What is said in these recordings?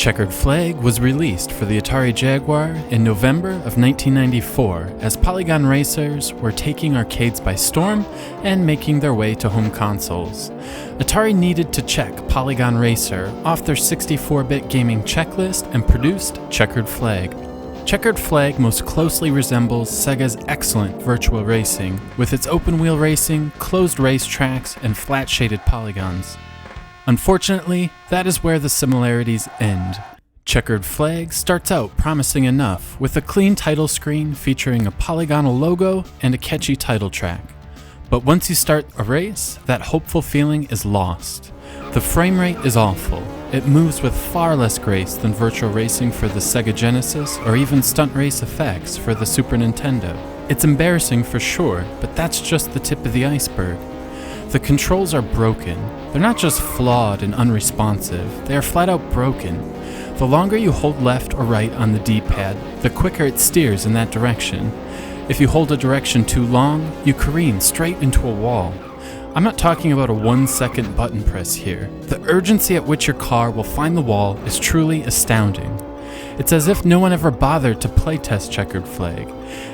Checkered Flag was released for the Atari Jaguar in November of 1994 as polygon racers were taking arcades by storm and making their way to home consoles. Atari needed to check Polygon Racer off their 64-bit gaming checklist and produced Checkered Flag. Checkered Flag most closely resembles Sega's excellent virtual racing, with its open-wheel racing, closed racetracks, and flat-shaded polygons. Unfortunately, that is where the similarities end. Checkered Flag starts out promising enough, with a clean title screen featuring a polygonal logo and a catchy title track. But once you start a race, that hopeful feeling is lost. The frame rate is awful. It moves with far less grace than virtual racing for the Sega Genesis or even stunt race effects for the Super Nintendo. It's embarrassing for sure, but that's just the tip of the iceberg. The controls are broken. They're not just flawed and unresponsive, they are flat out broken. The longer you hold left or right on the D-pad, the quicker it steers in that direction. If you hold a direction too long, you careen straight into a wall. I'm not talking about a 1-second button press here. The urgency at which your car will find the wall is truly astounding. It's as if no one ever bothered to playtest Checkered Flag.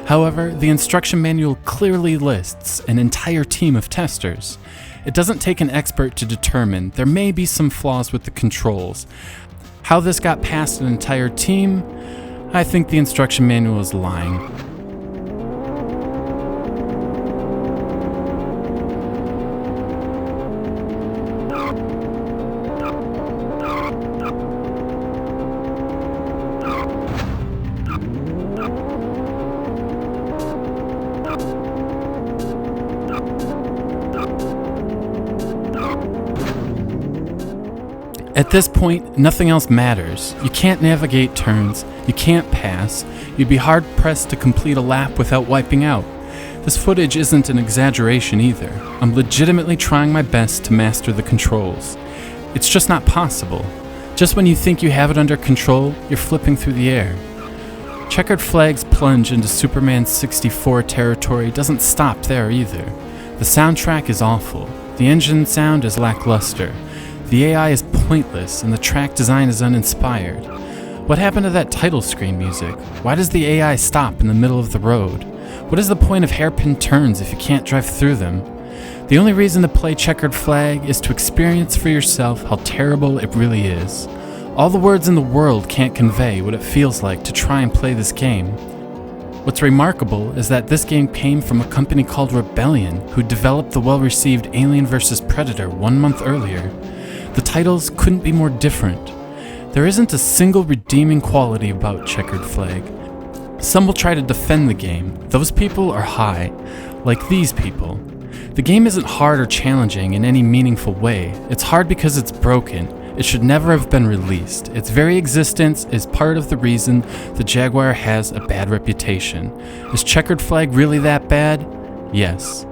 However, the instruction manual clearly lists an entire team of testers. It doesn't take an expert to determine there may be some flaws with the controls. How this got past an entire team? I think the instruction manual is lying. At this point, nothing else matters. You can't navigate turns, you can't pass, you'd be hard-pressed to complete a lap without wiping out. This footage isn't an exaggeration either. I'm legitimately trying my best to master the controls. It's just not possible. Just when you think you have it under control, you're flipping through the air. Checkered Flag's plunge into Superman 64 territory doesn't stop there either. The soundtrack is awful. The engine sound is lackluster. The AI is pointless, and the track design is uninspired. What happened to that title screen music? Why does the AI stop in the middle of the road? What is the point of hairpin turns if you can't drive through them? The only reason to play Checkered Flag is to experience for yourself how terrible it really is. All the words in the world can't convey what it feels like to try and play this game. What's remarkable is that this game came from a company called Rebellion, who developed the well-received Alien vs. Predator 1 month earlier. The titles couldn't be more different. There isn't a single redeeming quality about Checkered Flag. Some will try to defend the game. Those people are high, like these people. The game isn't hard or challenging in any meaningful way. It's hard because it's broken. It should never have been released. Its very existence is part of the reason the Jaguar has a bad reputation. Is Checkered Flag really that bad? Yes.